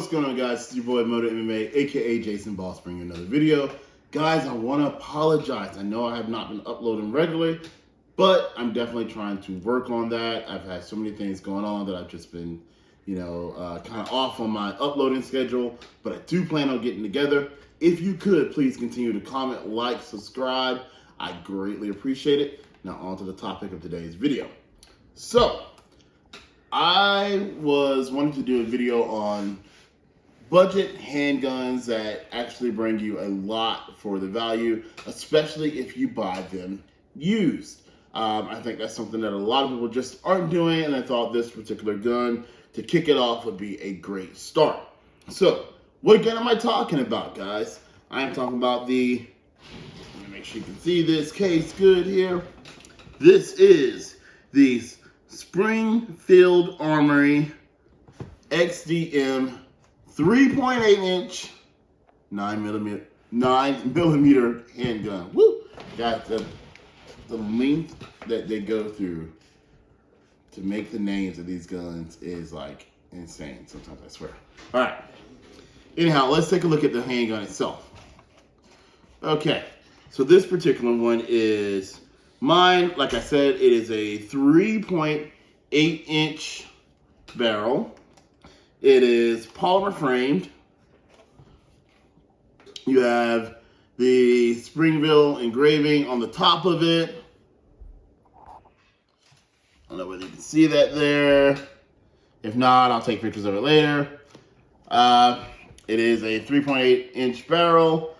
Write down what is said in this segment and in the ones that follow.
what's going on, guys? It's your boy Moto MMA, aka Jason Boss, bringing another video. Guys, I want to apologize. I know I have not been uploading regularly, but I'm definitely trying to work on that. I've had so many things going on that I've just been, kind of off on my uploading schedule, but I do plan on getting together. If you could, please continue to comment, like, subscribe. I greatly appreciate it. Now on to the topic of today's video. So, I was wanting to do a video on budget handguns that actually bring you a lot for the value, especially if you buy them used. I think that's something that a lot of people just aren't doing, and I thought this particular gun, to kick it off, would be a great start. So, what gun am I talking about, guys? I am talking about let me make sure you can see this case good here. This is the Springfield Armory XDM 3.8 inch 9 millimeter handgun. Woo! Got the length that they go through to make the names of these guns is like insane sometimes, I swear. All right. Anyhow, let's take a look at the handgun itself. Okay, so this particular one is mine. Like I said, it is a 3.8 inch barrel. It is polymer framed. You have the Springfield engraving on the top of it. I don't know whether you can see that there. If not, I'll take pictures of it later. It is a 3.8 inch barrel.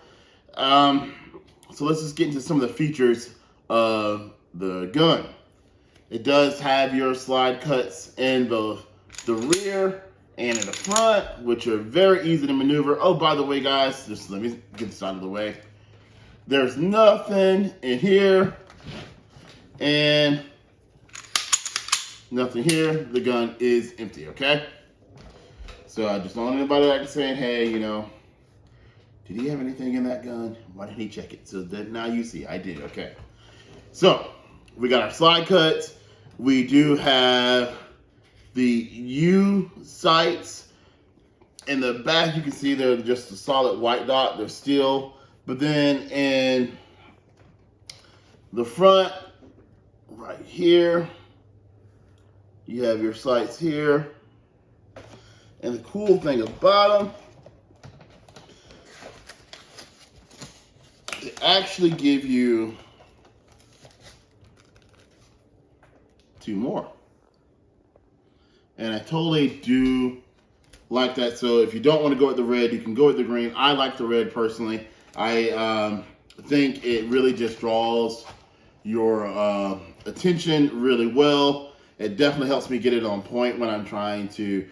So let's just get into some of the features of the gun. It does have your slide cuts in both the rear and in the front, which are very easy to maneuver. Oh, by the way, guys, just let me get this out of the way. There's nothing in here and nothing here. The gun is empty, okay? So I just don't want anybody like saying, hey, did he have anything in that gun? Why didn't he check it? So that now you see, I did, okay. So we got our slide cuts. We do have the U sights. In the back, you can see they're just a solid white dot. They're steel. But then in the front, right here, you have your sights here. And the cool thing about them, they actually give you two more. And I totally do like that. So if you don't want to go with the red, you can go with the green. I like the red personally. I think it really just draws your attention really well. It definitely helps me get it on point when I'm trying to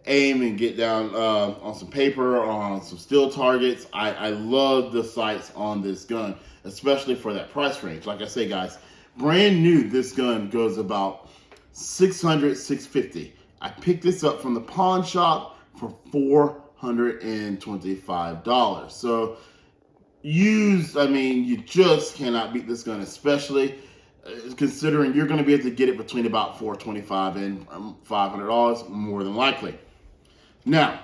aim and get down on some paper or on some steel targets. I love the sights on this gun, especially for that price range. Like I say, guys, brand new, this gun goes about $600, $650. I picked this up from the pawn shop for $425. So used, you just cannot beat this gun, especially considering you're going to be able to get it between about $425 and $500 more than likely. Now,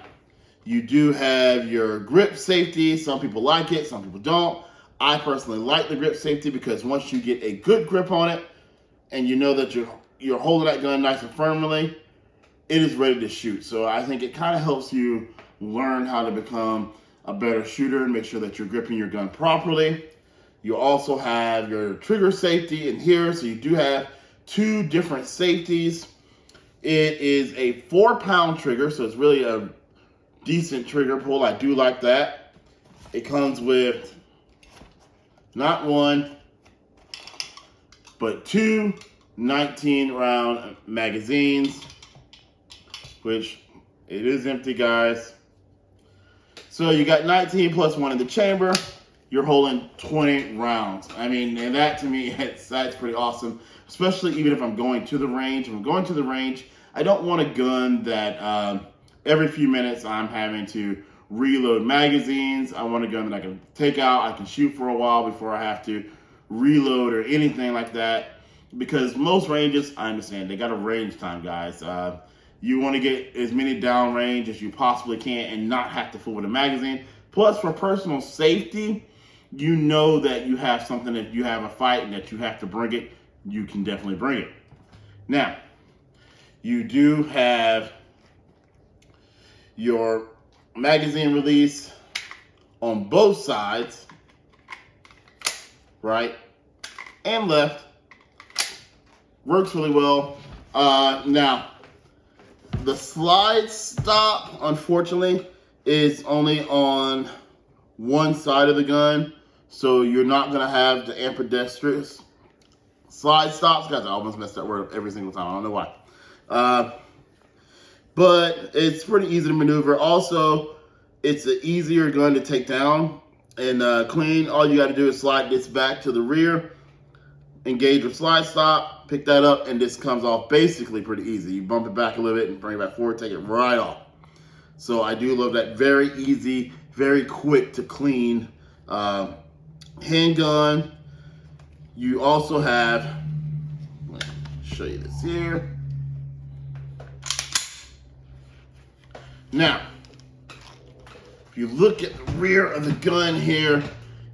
you do have your grip safety. Some people like it, some people don't. I personally like the grip safety because once you get a good grip on it and you know that you're holding that gun nice and firmly, it is ready to shoot. So I think it kind of helps you learn how to become a better shooter and make sure that you're gripping your gun properly. You also have your trigger safety in here. So you do have two different safeties. It is a 4-pound trigger, so it's really a decent trigger pull. I do like that. It comes with not one, but two 19-round magazines, which it is empty, guys. So you got 19 plus one in the chamber. You're holding 20 rounds. And that to me, that's pretty awesome, especially even if I'm going to the range. If I'm going to the range, I don't want a gun that every few minutes I'm having to reload magazines. I want a gun that I can take out, I can shoot for a while before I have to reload or anything like that. Because most ranges, I understand, they got a range time, guys. You want to get as many downrange as you possibly can and not have to fool with a magazine. Plus, for personal safety, you know that you have something, that you have a fight and that you have to bring it, you can definitely bring it. Now, you do have your magazine release on both sides, right and left. Works really well. Now, the slide stop, unfortunately, is only on one side of the gun, so you're not going to have the ambidextrous slide stops. Guys, I almost messed that word up every single time. I don't know why. But it's pretty easy to maneuver. Also, it's an easier gun to take down and clean. All you got to do is slide this back to the rear, engage your slide stop, pick that up, and this comes off basically pretty easy. You bump it back a little bit and bring it back forward, take it right off. So I do love that. Very easy, very quick to clean handgun. You also have, let me show you this here. Now, if you look at the rear of the gun here,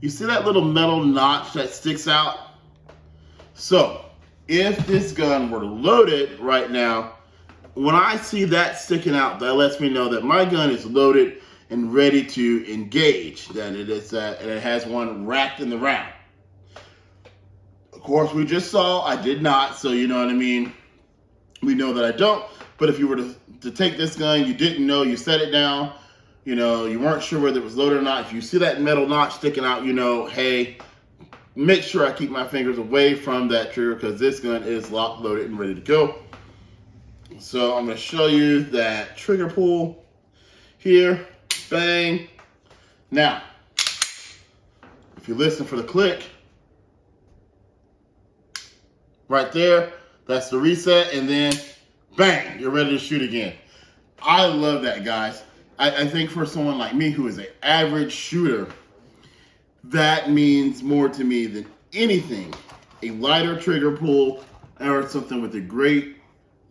you see that little metal notch that sticks out? So, if this gun were loaded right now, when I see that sticking out, that lets me know that my gun is loaded and ready to engage, that it is and it has one racked in the round. Of course, we just saw I did not, so you know what I mean? We know that I don't, but if you were to take this gun, you didn't know, you set it down, you know, you weren't sure whether it was loaded or not. If you see that metal notch sticking out, you know, hey, make sure I keep my fingers away from that trigger because this gun is locked, loaded, and ready to go. So I'm going to show you that trigger pull here. Bang. Now, if you listen for the click, right there, that's the reset, and then bang, you're ready to shoot again. I love that, guys. I think for someone like me who is an average shooter, that means more to me than anything. A lighter trigger pull or something with a great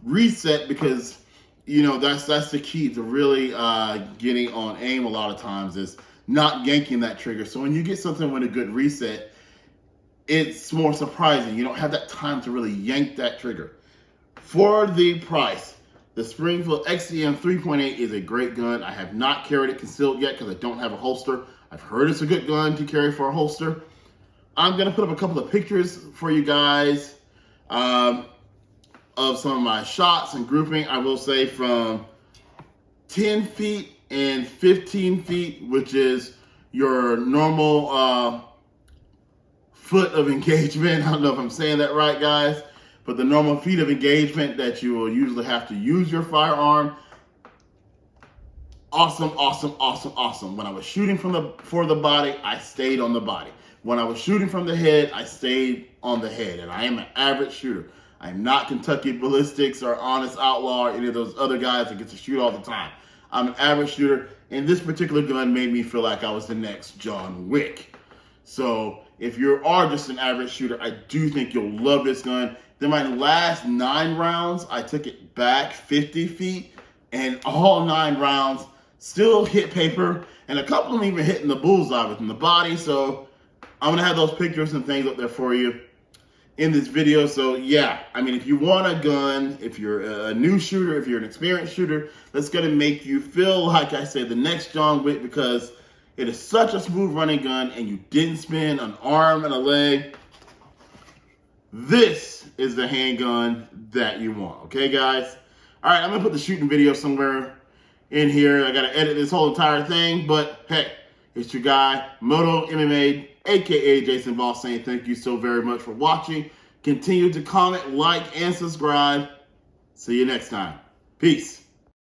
reset, because you know that's the key to really getting on aim a lot of times, is not yanking that trigger. So when you get something with a good reset, it's more surprising. You don't have that time to really yank that trigger. For the price, the Springfield XDM 3.8 is a great gun. I have not carried it concealed yet because I don't have a holster. I've heard it's a good gun to carry for a holster. I'm going to put up a couple of pictures for you guys of some of my shots and grouping. I will say from 10 feet and 15 feet, which is your normal foot of engagement. I don't know if I'm saying that right, guys, but the normal feet of engagement that you will usually have to use your firearm. Awesome, awesome, awesome, awesome. When I was shooting for the body, I stayed on the body. When I was shooting from the head, I stayed on the head. And I am an average shooter. I am not Kentucky Ballistics or Honest Outlaw or any of those other guys that get to shoot all the time. I'm an average shooter, and this particular gun made me feel like I was the next John Wick. So if you are just an average shooter, I do think you'll love this gun. Then my last 9 rounds, I took it back 50 feet, and all 9 rounds still hit paper, and a couple of them even hitting the bullseye within the body. So I'm gonna have those pictures and things up there for you in this video. So yeah, I mean, if you want a gun, if you're a new shooter, if you're an experienced shooter, that's gonna make you feel like I said the next John Wick, because it is such a smooth running gun and you didn't spend an arm and a leg. This is the handgun that you want, okay, guys? All right, I'm gonna put the shooting video somewhere in here. I gotta edit this whole entire thing, but hey, it's your guy, Moto MMA, aka Jason Boss, saying thank you so very much for watching. Continue to comment, like, and subscribe. See you next time. Peace.